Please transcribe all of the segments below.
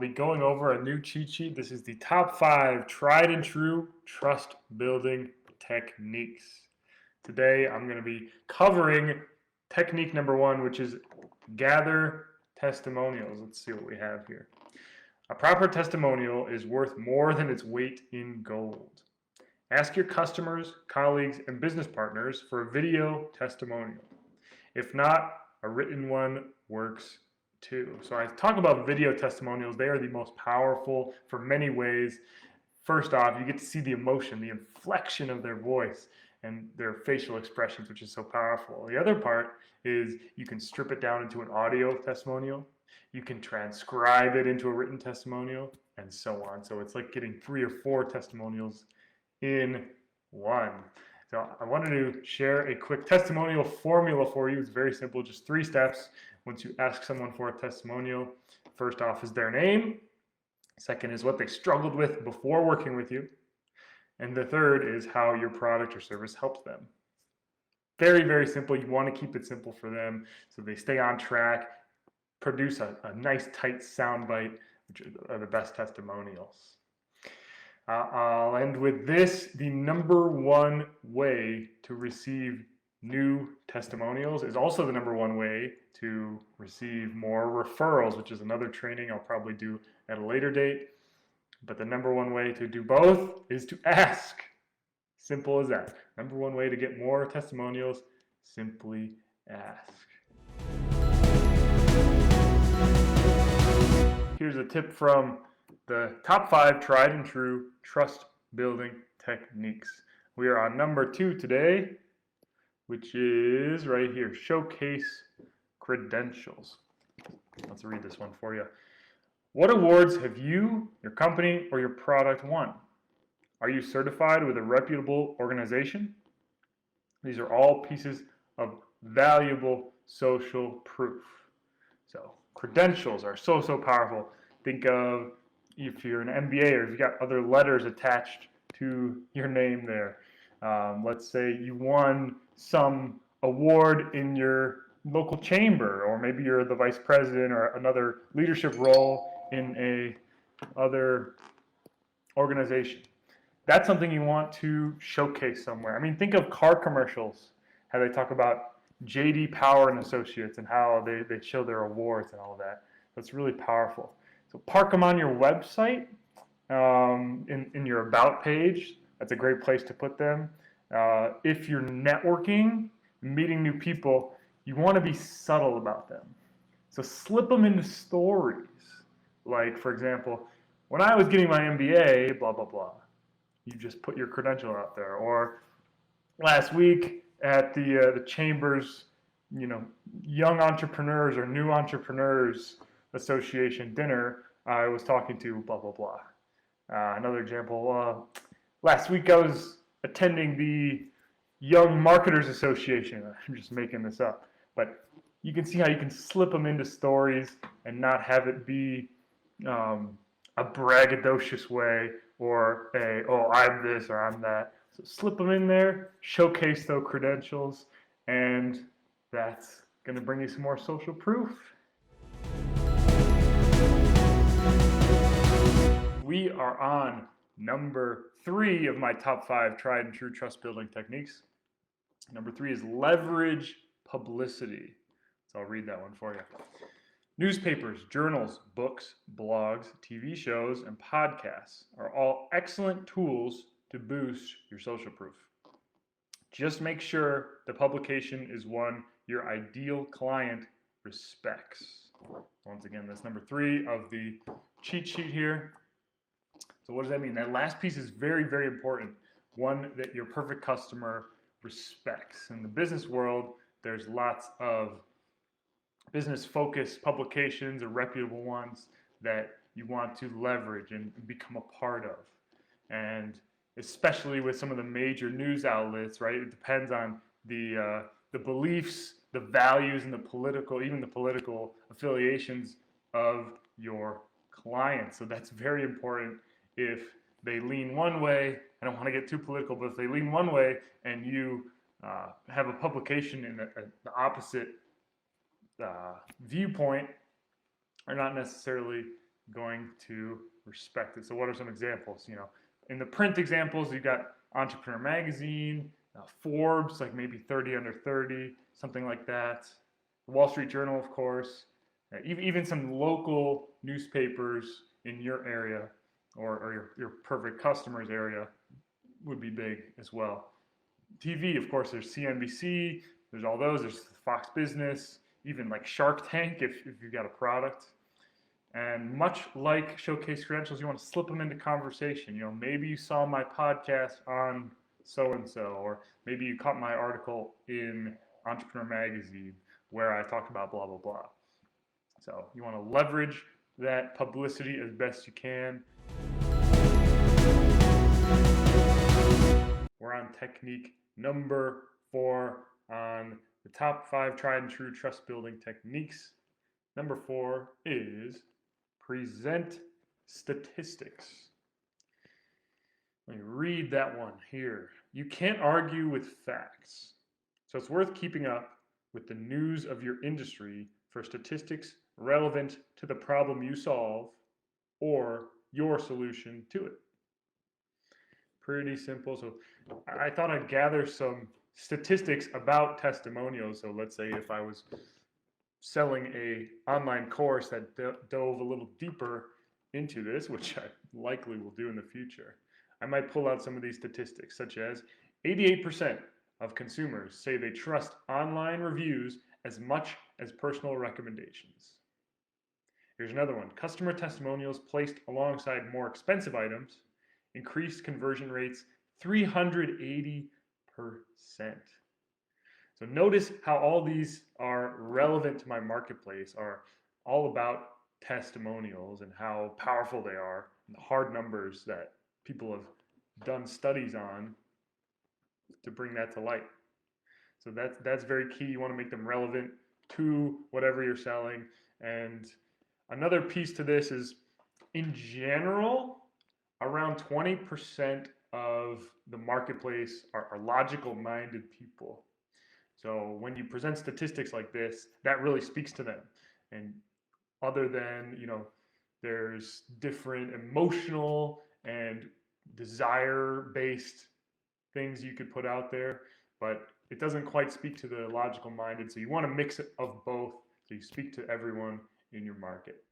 be going over a new cheat sheet. This is the top 5 tried and true trust building techniques. Today, I'm going to be covering technique number 1, which is gather testimonials. Let's see what we have here. A proper testimonial is worth more than its weight in gold. Ask your customers, colleagues, and business partners for a video testimonial. If not, a written one works too. So I talk about video testimonials. They are the most powerful for many ways. First off, you get to see the emotion, the inflection of their voice and their facial expressions, which is so powerful. The other part is you can strip it down into an audio testimonial. You can transcribe it into a written testimonial and so on. So it's like getting 3 or 4 testimonials in one. So I wanted to share a quick testimonial formula for you. It's very simple, just 3 steps. Once you ask someone for a testimonial, first off is their name. Second is what they struggled with before working with you. And the third is how your product or service helps them. Very, very simple. You want to keep it simple for them so they stay on track, produce a nice tight soundbite, which are the best testimonials. I'll end with this. The number 1 way to receive new testimonials is also the number 1 way to receive more referrals, which is another training I'll probably do at a later date. But the number 1 way to do both is to ask. Simple as that. Number 1 way to get more testimonials, simply ask. Here's a tip from the top 5 tried and true trust building techniques. We are on number 2 today, which is right here, showcase credentials. Let's read this one for you. What awards have you, your company, or your product won? Are you certified with a reputable organization? These are all pieces of valuable social proof. So credentials are so powerful. Think of if you're an MBA or if you've got other letters attached to your name there. Let's say you won some award in your local chamber, or maybe you're the vice president or another leadership role in a other organization. That's something you want to showcase somewhere. I mean, think of car commercials, how they talk about J.D. Power and Associates and how they show their awards and all of that. That's really powerful. So park them on your website, in your About page. That's a great place to put them. If you're networking, meeting new people, you want to be subtle about them. So slip them into stories. Like, for example, when I was getting my MBA, blah, blah, blah. You just put your credential out there. Or last week at the Chamber's, young entrepreneurs or new entrepreneurs association dinner, I was talking to blah, blah, blah. Another example, last week I was attending the Young Marketers Association. I'm just making this up. But you can see how you can slip them into stories and not have it be a braggadocious way or I'm this or I'm that. So slip them in there, showcase those credentials, and that's going to bring you some more social proof. We are on number 3 of my top 5 tried and true trust building techniques. Number 3 is leverage publicity. So I'll read that one for you. Newspapers, journals, books, blogs, TV shows, and podcasts are all excellent tools to boost your social proof. Just make sure the publication is one your ideal client respects. Once again, that's number 3 of the cheat sheet here. So what does that mean? That last piece is very, very important. One that your perfect customer respects. In the business world, there's lots of business-focused publications or reputable ones that you want to leverage and become a part of. And especially with some of the major news outlets, right? It depends on the beliefs, the values, and even the political affiliations of your clients. So that's very important. If they lean one way, I don't want to get too political, but if they lean one way and you have a publication in the opposite viewpoint, are not necessarily going to respect it. So what are some examples? In the print examples, you've got Entrepreneur Magazine, Forbes, like maybe 30 under 30, something like that. The Wall Street Journal, of course, even some local newspapers in your area or your perfect customer's area would be big as well. TV, of course, there's CNBC, there's all those, there's Fox Business, even like Shark Tank if you've got a product. And much like Showcase Credentials, you want to slip them into conversation. Maybe you saw my podcast on so-and-so, or maybe you caught my article in Entrepreneur Magazine where I talked about blah, blah, blah. So you want to leverage that publicity as best you can. We're on technique number 4 on the top 5 tried and true trust building techniques. Number 4 is present statistics. Let me read that one here. You can't argue with facts, so it's worth keeping up with the news of your industry for statistics relevant to the problem you solve or your solution to it. Pretty simple. So I thought I'd gather some statistics about testimonials. So let's say if I was selling an online course that dove a little deeper into this, which I likely will do in the future, I might pull out some of these statistics, such as 88% of consumers say they trust online reviews as much as personal recommendations. Here's another one. Customer testimonials placed alongside more expensive items increased conversion rates 380%. So notice how all these are relevant to my marketplace, are all about testimonials and how powerful they are, and the hard numbers that people have done studies on to bring that to light. So that's very key. You want to make them relevant to whatever you're selling. And another piece to this is, in general, around 20% of the marketplace are logical-minded people. So when you present statistics like this, that really speaks to them. And other than, there's different emotional and desire-based things you could put out there, but it doesn't quite speak to the logical-minded. So you want to mix it of both so you speak to everyone in your market.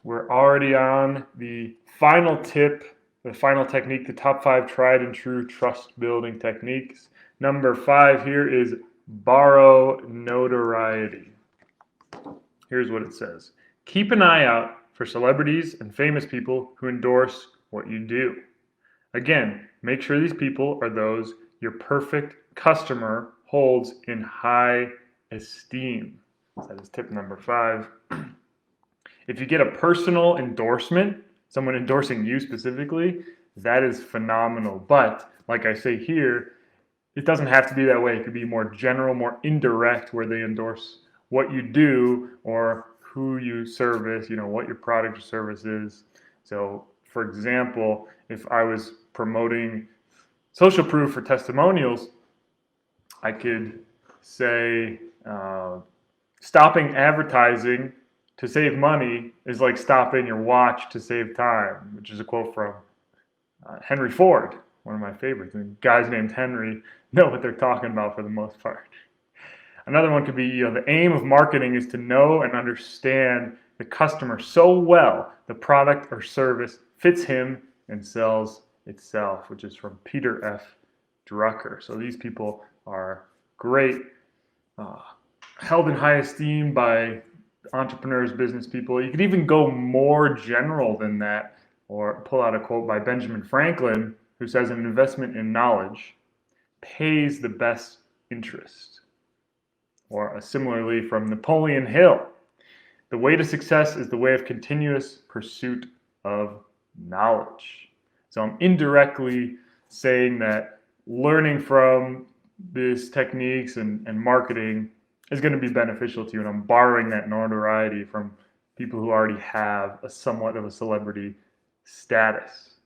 We're already on the final tip, the final technique, the top 5 tried and true trust building techniques. Number 5 here is borrow notoriety. Here's what it says. Keep an eye out for celebrities and famous people who endorse what you do. Again, make sure these people are those your perfect customer holds in high esteem. That is tip number 5. If you get a personal endorsement, someone endorsing you specifically, that is phenomenal. But like I say here, it doesn't have to be that way. It could be more general, more indirect, where they endorse what you do or who you service, what your product or service is. So for example, if I was promoting social proof for testimonials, I could say stopping advertising to save money is like stopping your watch to save time, which is a quote from Henry Ford, one of my favorites. And guys named Henry know what they're talking about for the most part. Another one could be, the aim of marketing is to know and understand the customer so well the product or service fits him and sells itself, which is from Peter F. Drucker. So these people are great, held in high esteem by entrepreneurs, business people. You could even go more general than that, or pull out a quote by Benjamin Franklin, who says an investment in knowledge pays the best interest. Or similarly from Napoleon Hill, the way to success is the way of continuous pursuit of knowledge. So I'm indirectly saying that learning from these techniques and marketing is going to be beneficial to you, and I'm borrowing that notoriety from people who already have a somewhat of a celebrity status.